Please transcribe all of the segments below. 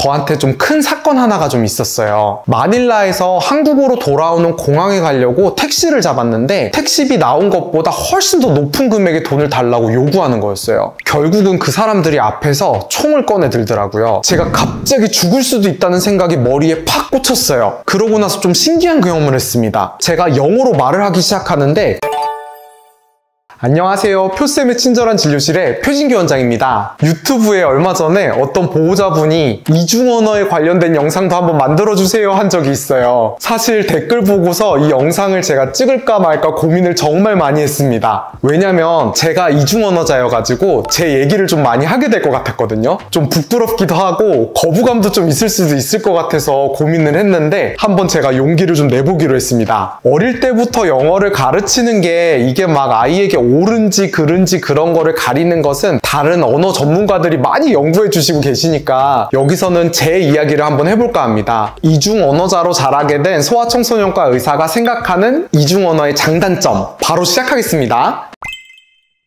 저한테 좀 큰 사건 하나가 좀 있었어요. 마닐라에서 한국으로 돌아오는 공항에 가려고 택시를 잡았는데 택시비 나온 것보다 훨씬 더 높은 금액의 돈을 달라고 요구하는 거였어요. 결국은 그 사람들이 앞에서 총을 꺼내 들더라고요. 제가 갑자기 죽을 수도 있다는 생각이 머리에 팍 꽂혔어요. 그러고 나서 좀 신기한 경험을 했습니다. 제가 영어로 말을 하기 시작하는데 안녕하세요. 표쌤의 친절한 진료실의 표진규 원장입니다. 유튜브에 얼마 전에 어떤 보호자분이 이중언어에 관련된 영상도 한번 만들어주세요 한 적이 있어요. 사실 댓글 보고서 이 영상을 제가 찍을까 말까 고민을 정말 많이 했습니다. 왜냐면 제가 이중언어자여가지고 제 얘기를 좀 많이 하게 될 것 같았거든요. 좀 부끄럽기도 하고 거부감도 좀 있을 수도 있을 것 같아서 고민을 했는데 한번 제가 용기를 좀 내보기로 했습니다. 어릴 때부터 영어를 가르치는 게 이게 막 아이에게 옳은지 그른지 그런 거를 가리는 것은 다른 언어 전문가들이 많이 연구해 주시고 계시니까 여기서는 제 이야기를 한번 해볼까 합니다. 이중 언어자로 자라게 된 소아청소년과 의사가 생각하는 이중 언어의 장단점, 바로 시작하겠습니다.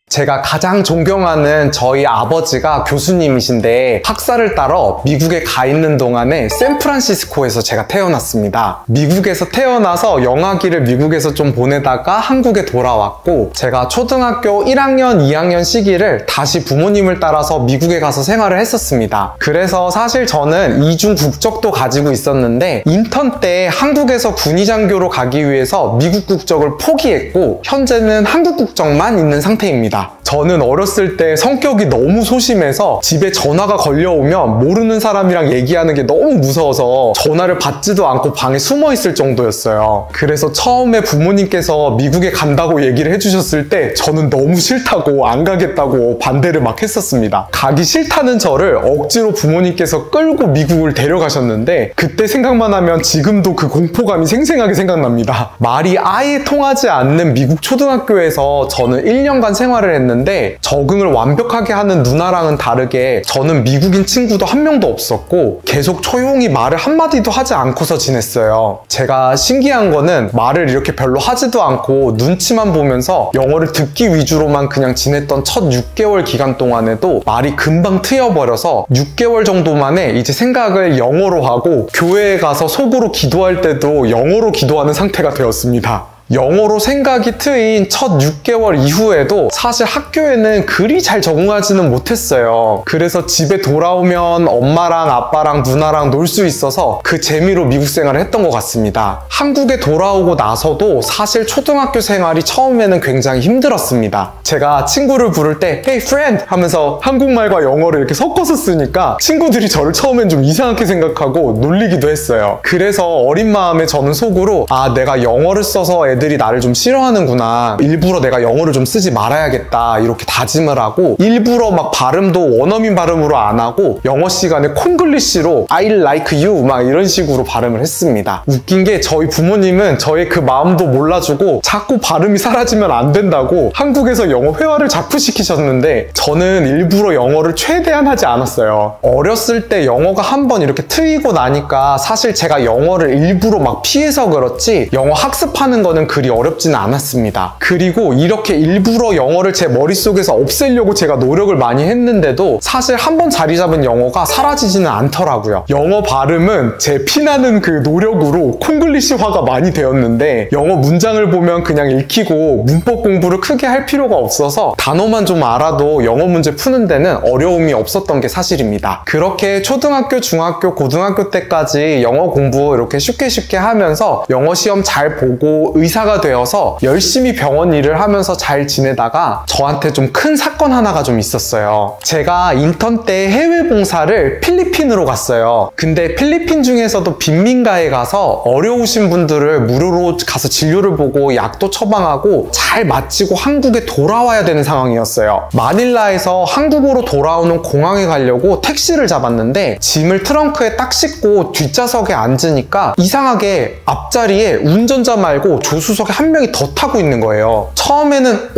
제가 가장 존경하는 저희 아버지가 교수님이신데 학사를 따러 미국에 가 있는 동안에 샌프란시스코에서 제가 태어났습니다. 미국에서 태어나서 영아기를 미국에서 좀 보내다가 한국에 돌아왔고 제가 초등학교 1학년, 2학년 시기를 다시 부모님을 따라서 미국에 가서 생활을 했었습니다. 그래서 사실 저는 이중 국적도 가지고 있었는데 인턴 때 한국에서 군의장교로 가기 위해서 미국 국적을 포기했고 현재는 한국 국적만 있는 상태입니다. 저는 어렸을 때 성격이 너무 소심해서 집에 전화가 걸려오면 모르는 사람이랑 얘기하는 게 너무 무서워서 전화를 받지도 않고 방에 숨어 있을 정도였어요. 그래서 처음에 부모님께서 미국에 간다고 얘기를 해주셨을 때 저는 너무 싫다고 안 가겠다고 반대를 막 했었습니다. 가기 싫다는 저를 억지로 부모님께서 끌고 미국을 데려가셨는데 그때 생각만 하면 지금도 그 공포감이 생생하게 생각납니다. 말이 아예 통하지 않는 미국 초등학교에서 저는 1년간 생활을 했는데 적응을 완벽하게 하는 누나랑은 다르게 저는 미국인 친구도 한 명도 없었고 계속 조용히 말을 한마디도 하지 않고서 지냈어요. 제가 신기한 거는 말을 이렇게 별로 하지도 않고 눈치만 보면서 영어를 듣기 위주로만 그냥 지냈던 첫 6개월 기간 동안에도 말이 금방 트여버려서 6개월 정도 만에 이제 생각을 영어로 하고 교회에 가서 속으로 기도할 때도 영어로 기도하는 상태가 되었습니다. 영어로 생각이 트인 첫 6개월 이후에도 사실 학교에는 그리 잘 적응하지는 못했어요. 그래서 집에 돌아오면 엄마랑 아빠랑 누나랑 놀 수 있어서 그 재미로 미국 생활을 했던 것 같습니다. 한국에 돌아오고 나서도 사실 초등학교 생활이 처음에는 굉장히 힘들었습니다. 제가 친구를 부를 때 Hey friend! 하면서 한국말과 영어를 이렇게 섞어서 쓰니까 친구들이 저를 처음엔 좀 이상하게 생각하고 놀리기도 했어요. 그래서 어린 마음에 저는 속으로 아, 내가 영어를 써서 애들이 나를 좀 싫어하는구나. 일부러 내가 영어를 좀 쓰지 말아야겠다. 이렇게 다짐을 하고 일부러 막 발음도 원어민 발음으로 안 하고 영어 시간에 콩글리시로 I like you 막 이런 식으로 발음을 했습니다. 웃긴 게 저희 부모님은 저의 그 마음도 몰라주고 자꾸 발음이 사라지면 안 된다고 한국에서 영어 회화를 자꾸 시키셨는데 저는 일부러 영어를 최대한 하지 않았어요. 어렸을 때 영어가 한번 이렇게 트이고 나니까 사실 제가 영어를 일부러 막 피해서 그렇지 영어 학습하는 거는 그리 어렵지는 않았습니다. 그리고 이렇게 일부러 영어를 제 머릿속에서 없애려고 제가 노력을 많이 했는데도 사실 한번 자리 잡은 영어가 사라지지는 않더라고요. 영어 발음은 제 피나는 그 노력으로 콩글리시화가 많이 되었는데 영어 문장을 보면 그냥 읽히고 문법 공부를 크게 할 필요가 없어서 단어만 좀 알아도 영어 문제 푸는 데는 어려움이 없었던 게 사실입니다. 그렇게 초등학교, 중학교, 고등학교 때까지 영어 공부 이렇게 쉽게 하면서 영어 시험 잘 보고 의사가 되어서 열심히 병원 일을 하면서 잘 지내다가 저한테 좀 큰 사건 하나가 좀 있었어요. 제가 인턴 때 해외 봉사를 필리핀으로 갔어요. 근데 필리핀 중에서도 빈민가에 가서 어려우신 분들을 무료로 가서 진료를 보고 약도 처방하고 잘 마치고 한국에 돌아와야 되는 상황이었어요. 마닐라에서 한국으로 돌아오는 공항에 가려고 택시를 잡았는데 짐을 트렁크에 딱 싣고 뒷좌석에 앉으니까 이상하게 앞자리에 운전자 말고 조수석에 한 명이 더 타고 있는 거예요. 처음에는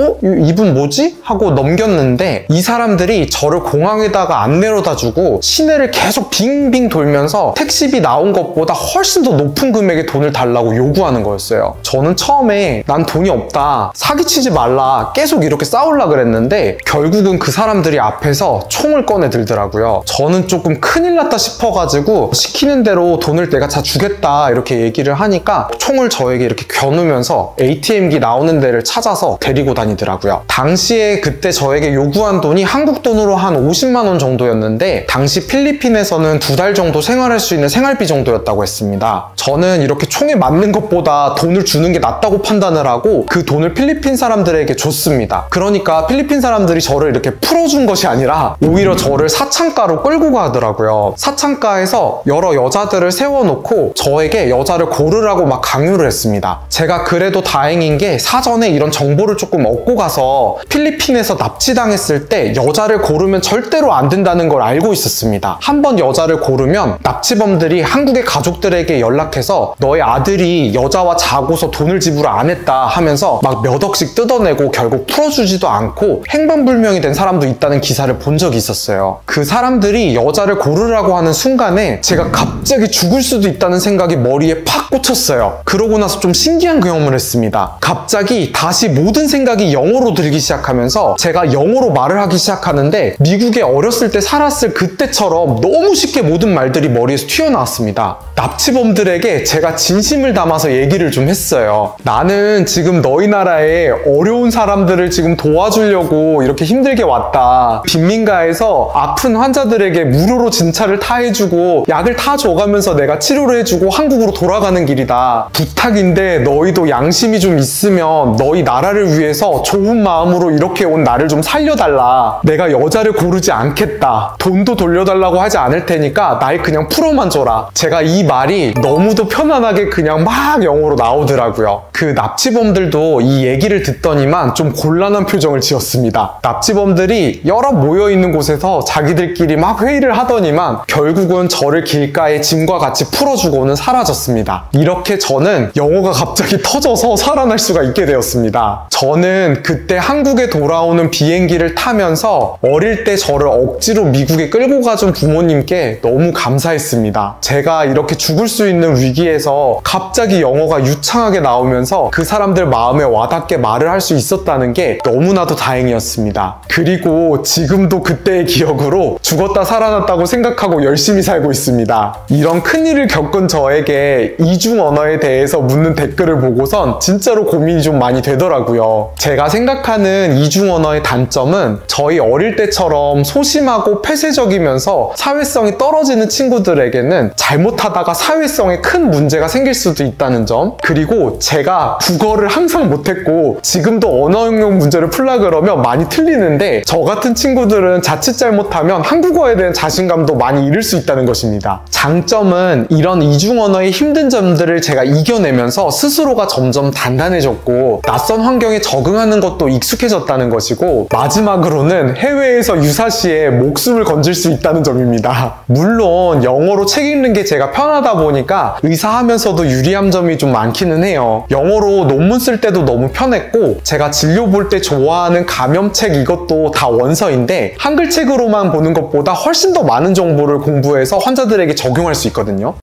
이분 뭐지? 하고 넘겼는데 이 사람들이 저를 공항에다가 안 내려다주고 시내를 계속 빙빙 돌면서 택시비 나온 것보다 훨씬 더 높은 금액의 돈을 달라고 요구하는 거였어요. 저는 처음에 난 돈이 없다, 사기치지 말라, 계속 이렇게 싸우려 그랬는데 결국은 그 사람들이 앞에서 총을 꺼내 들더라고요. 저는 조금 큰일 났다 싶어가지고 시키는 대로 돈을 내가 다 주겠다 이렇게 얘기를 하니까 총을 저에게 이렇게 겨누면서 ATM기 나오는 데를 찾아서 데리고 다니더라고요. 당시에 그때 저에게 요구한 돈이 한국 돈으로 한 50만 원 정도였는데 당시 필리핀에서는 2달 정도 생활할 수 있는 생활비 정도였다고 했습니다. 저는 이렇게 총에 맞는 것보다 돈을 주는 게 낫다고 판단을 하고 그 돈을 필리핀 사람들에게 줬습니다. 그러니까 필리핀 사람들이 저를 이렇게 풀어준 것이 아니라 오히려 저를 사창가로 끌고 가더라고요. 사창가에서 여러 여자들을 세워놓고 저에게 여자를 고르라고 막 강요를 했습니다. 제가 그래도 다행인 게 사전에 이런 정보를 조금 얻고 가서 필리핀에서 납치당했을 때 여자를 고르면 절대로 안 된다는 걸 알고 있었습니다. 한번 여자를 고르면 납치범들이 한국의 가족들에게 연락해서 너의 아들이 여자와 자고서 돈을 지불 안 했다 하면서 막 몇 억씩 뜯어내고 결국 풀어주지도 않고 행방불명이 된 사람도 있다는 기사를 본 적이 있었어요. 그 사람들이 여자를 고르라고 하는 순간에 제가 갑자기 죽을 수도 있다는 생각이 머리에 팍 꽂혔어요. 그러고 나서 좀 신기한 경험을 했습니다. 갑자기 다시 모든 생각이 영어로 들기 시작하면서 제가 영어로 말을 하기 시작하는데 미국에 어렸을 때 살았을 그때처럼 너무 쉽게 모든 말들이 머리에서 튀어나왔습니다. 납치범들에게 제가 진심을 담아서 얘기를 좀 했어요. 나는 지금 너희 나라에 어려운 사람들을 지금 도와주려고 이렇게 힘들게 왔다. 빈민가에서 아픈 환자들에게 무료로 진찰을 다 해주고 약을 다 줘가면서 내가 치료를 해주고 한국으로 돌아가는 길이다. 부탁인데 너희도 양심이 좀 있으면 너희 나라를 위해서 좋은 마음으로 이렇게 온 나를 좀 살려달라. 내가 여자를 고르지 않겠다. 돈도 돌려달라고 하지 않을 테니까 날 그냥 풀어만 줘라. 제가 이 말이 너무도 편안하게 그냥 막 영어로 나오더라고요. 그 납치범들도 이 얘기를 듣더니만 좀 곤란한 표정을 지었습니다. 납치범들이 여러 모여있는 곳에서 자기들끼리 막 회의를 하더니만 결국은 저를 길가에 짐과 같이 풀어주고는 사라졌습니다. 이렇게 저는 영어가 갑자기 터져서 살아날 수가 있게 되었습니다. 저는 그때 한국에 돌아오는 비행기를 타면서 어릴 때 저를 억지로 미국에 끌고 가준 부모님께 너무 감사했습니다. 제가 이렇게 죽을 수 있는 위기에서 갑자기 영어가 유창하게 나오면서 그 사람들 마음에 와닿게 말을 할 수 있었다는 게 너무나도 다행이었습니다. 그리고 지금도 그때의 기억으로 죽었다 살아났다고 생각하고 열심히 살고 있습니다. 이런 큰일을 겪은 저에게 이중 언어에 대해서 묻는 댓글을 보고선 진짜로 고민이 좀 많이 되더라고요. 제가 생각하는 이중 언어의 단점은 저희 어릴 때처럼 소심하고 폐쇄적이면서 사회성이 떨어지는 친구들에게는 잘못하다가 사회성에 큰 문제가 생길 수도 있다는 점, 그리고 제가 국어를 항상 못했고 지금도 언어 응용 문제를 풀라 그러면 많이 틀리는데 저 같은 친구들은 자칫 잘못하면 한국어에 대한 자신감도 많이 잃을 수 있다는 것입니다. 장점은 이런 이중 언어의 힘든 점들을 제가 이겨내면서 스스로가 점점 단단해졌고 낯선 환경에 적응하는 것도 익숙해졌다는 것이고, 마지막으로는 해외에서 유사시에 목숨을 건질 수 있다는 점입니다. 물론 영어로 책 읽는 게 제가 편하다 보니까 의사하면서도 유리한 점이 좀 많기는 해요. 영어로 논문 쓸 때도 너무 편했고 제가 진료 볼 때 좋아하는 감염책 이것도 다 원서인데 한글책으로만 보는 것보다 훨씬 더 많은 정보를 공부해서 환자들에게 적용할 수 있거든요.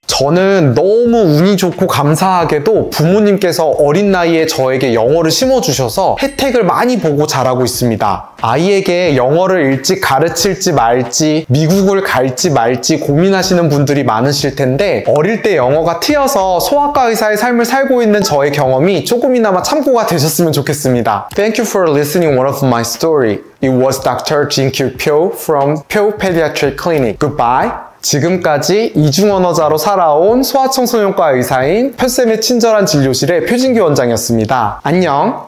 저는 너무 운이 좋고 감사하게도 부모님께서 어린 나이에 저에게 영어를 심어주셔서 혜택을 많이 보고 자라고 있습니다. 아이에게 영어를 일찍 가르칠지 말지, 미국을 갈지 말지 고민하시는 분들이 많으실 텐데 어릴 때 영어가 튀어서 소아과 의사의 삶을 살고 있는 저의 경험이 조금이나마 참고가 되셨으면 좋겠습니다. Thank you for listening one of my story. It was Dr. Jin-Kyu Pyo from Pyo Pediatric Clinic. Goodbye. 지금까지 이중언어자로 살아온 소아청소년과 의사인 표쌤의 친절한 진료실의 표진규 원장이었습니다. 안녕!